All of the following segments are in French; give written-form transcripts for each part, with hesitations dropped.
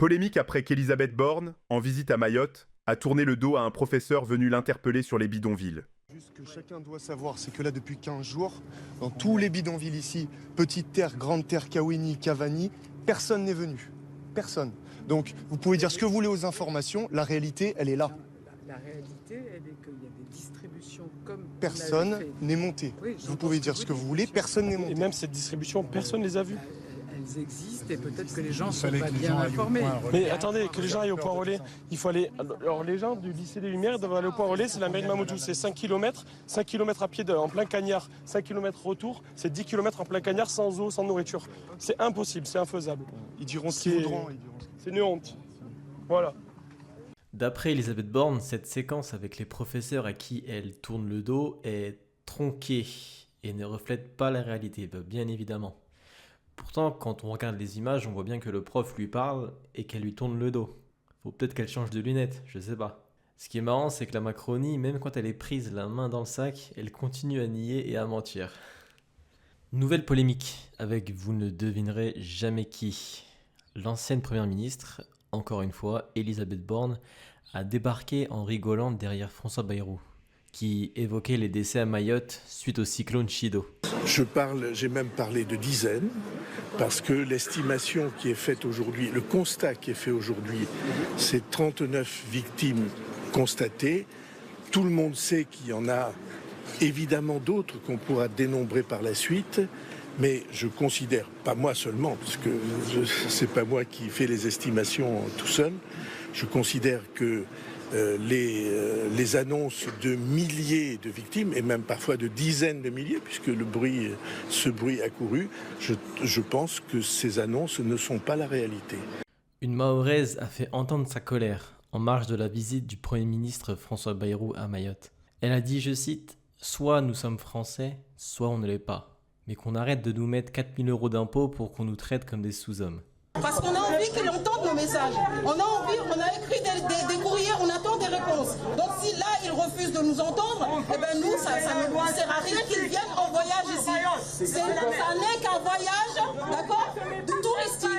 Polémique après qu'Elisabeth Borne, en visite à Mayotte, a tourné le dos à un professeur venu l'interpeller sur les bidonvilles. Ce que chacun doit savoir, c'est que là, depuis 15 jours, dans tous les bidonvilles ici, Petite Terre, Grande Terre, Kawini, Cavani, personne n'est venu. Personne. Donc, vous pouvez dire ce que vous voulez aux informations, la réalité, elle est là. La réalité, elle est qu'il y a des distributions comme... Personne n'est monté. Oui, vous pouvez dire ce que vous voulez, personne n'est monté. Et même cette distribution, personne ne les a vues. Elles existent et peut-être que les gens ne sont pas bien informés. Mais attendez, que les gens aillent au point relais, il faut aller... Alors les gens du lycée des Lumières doivent aller au point relais, c'est la mairie de Mamoudzou, c'est 5 km à pied en plein cagnard, 5 km retour, c'est 10 km en plein cagnard sans eau, sans nourriture. C'est impossible, c'est infaisable. Ils diront ce qu'ils voudront. C'est une honte. Voilà. D'après Elisabeth Borne, cette séquence avec les professeurs à qui elle tourne le dos est tronquée et ne reflète pas la réalité, bien évidemment. Pourtant, quand on regarde les images, on voit bien que le prof lui parle et qu'elle lui tourne le dos. Faut peut-être qu'elle change de lunettes, je sais pas. Ce qui est marrant, c'est que la Macronie, même quand elle est prise la main dans le sac, elle continue à nier et à mentir. Nouvelle polémique avec vous ne devinerez jamais qui. L'ancienne première ministre, encore une fois, Elisabeth Borne, a débarqué en rigolant derrière François Bayrou, qui évoquait les décès à Mayotte suite au cyclone Chido. J'ai même parlé de dizaines, parce que l'estimation qui est faite aujourd'hui, le constat qui est fait aujourd'hui, c'est 39 victimes constatées. Tout le monde sait qu'il y en a évidemment d'autres qu'on pourra dénombrer par la suite, mais je considère, pas moi seulement, parce que c'est pas moi qui fais les estimations tout seul, je considère que les annonces de milliers de victimes, et même parfois de dizaines de milliers, puisque ce bruit a couru, je pense que ces annonces ne sont pas la réalité. Une Mahoraise a fait entendre sa colère en marge de la visite du Premier ministre François Bayrou à Mayotte. Elle a dit, je cite, « Soit nous sommes français, soit on ne l'est pas. Mais qu'on arrête de nous mettre 4 000 € d'impôts pour qu'on nous traite comme des sous-hommes. » Parce qu'on a envie qu'ils entendent nos messages. On a écrit des courriers, on attend des réponses. Donc si là, ils refusent de nous entendre, eh ben nous, ça ne sert à rien qu'ils viennent en voyage ici. Ça n'est qu'un voyage, d'accord, de touristique.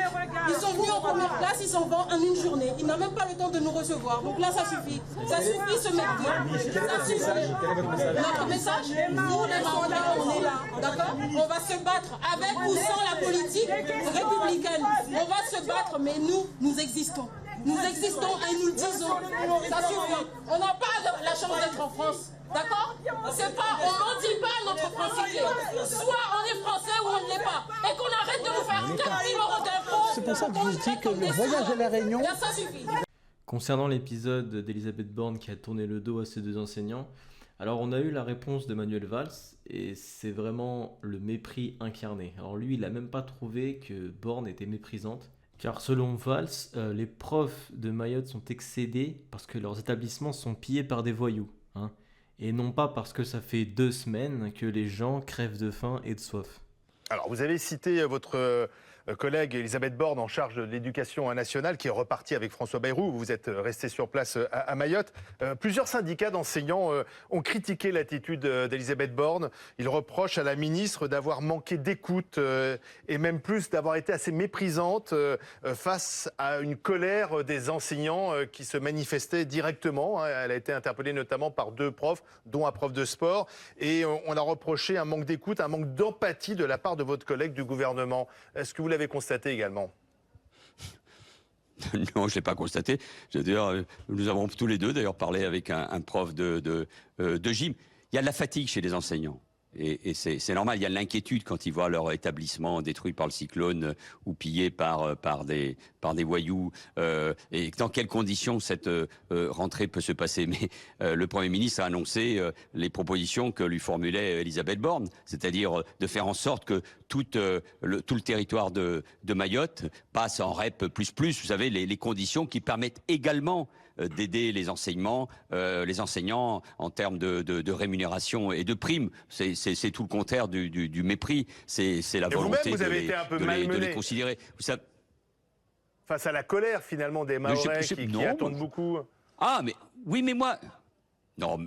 Ils sont venus en première classe, ils s'en vont en une journée. Ils n'ont même pas le temps de nous recevoir. Donc là, ça suffit. Ça suffit ce merdier. Ça suffit. Notre message, nous les Mahorais, on est là, d'accord. On va se battre avec ou sans la politique républicaine. On va se battre, mais nous existons. Nous existons et nous le disons. Ça suffit. On n'a pas la chance d'être en France. D'accord? C'est pas, on n'en dit pas notre francité. Soit on est français ou on ne l'est pas. Et qu'on arrête de nous faire 4 000 € d'impôts. C'est pour ça que je vous dis que le voyage à La Réunion... Là, ça suffit. Concernant l'épisode d'Elisabeth Borne qui a tourné le dos à ces deux enseignants, alors on a eu la réponse de Manuel Valls et c'est vraiment le mépris incarné. Alors lui, il n'a même pas trouvé que Borne était méprisante, car selon Valls, les profs de Mayotte sont excédés parce que leurs établissements sont pillés par des voyous, hein, et non pas parce que ça fait 2 semaines que les gens crèvent de faim et de soif. Alors vous avez cité votre collègue Elisabeth Borne en charge de l'éducation nationale qui est repartie avec François Bayrou. Vous êtes resté sur place à Mayotte. Plusieurs syndicats d'enseignants ont critiqué l'attitude d'Elisabeth Borne. Ils reprochent à la ministre d'avoir manqué d'écoute et même plus d'avoir été assez méprisante face à une colère des enseignants qui se manifestaient directement. Elle a été interpellée notamment par 2 profs, dont un prof de sport. Et on a reproché un manque d'écoute, un manque d'empathie de la part de votre collègue du gouvernement. Est-ce que vous l'avez constaté également? Non, je ne l'ai pas constaté. Nous avons tous les deux d'ailleurs parlé avec un prof de gym. Il y a de la fatigue chez les enseignants. Et c'est normal, il y a de l'inquiétude quand ils voient leur établissement détruit par le cyclone ou pillé par des voyous. Et dans quelles conditions cette rentrée peut se passer. Mais le Premier ministre a annoncé les propositions que lui formulait Elisabeth Borne, c'est-à-dire de faire en sorte que tout le territoire de Mayotte passe en REP++, vous savez, les conditions qui permettent également d'aider les enseignants en termes de rémunération et de primes. C'est tout le contraire du mépris. C'est la volonté de les considérer. Vous savez, face à la colère finalement des Mahorais qui attendent beaucoup. Ah, mais oui, mais moi... Non,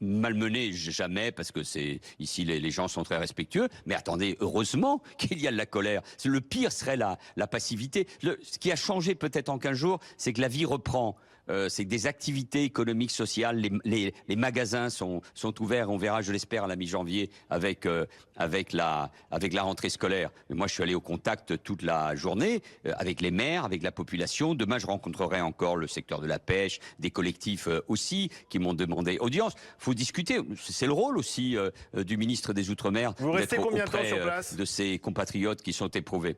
malmené, jamais, parce que ici les gens sont très respectueux. Mais attendez, heureusement qu'il y a de la colère. Le pire serait la passivité. Ce qui a changé peut-être en 15 jours, c'est que la vie reprend. C'est que des activités économiques, sociales, les magasins sont ouverts. On verra, je l'espère, à la mi-janvier avec la rentrée scolaire. Mais moi, je suis allé au contact toute la journée avec les maires, avec la population. Demain, je rencontrerai encore le secteur de la pêche, des collectifs aussi qui m'ont demandé audience. Il faut discuter. C'est le rôle aussi du ministre des Outre-mer Vous restez d'être combien de temps auprès sur place de ses compatriotes qui sont éprouvés.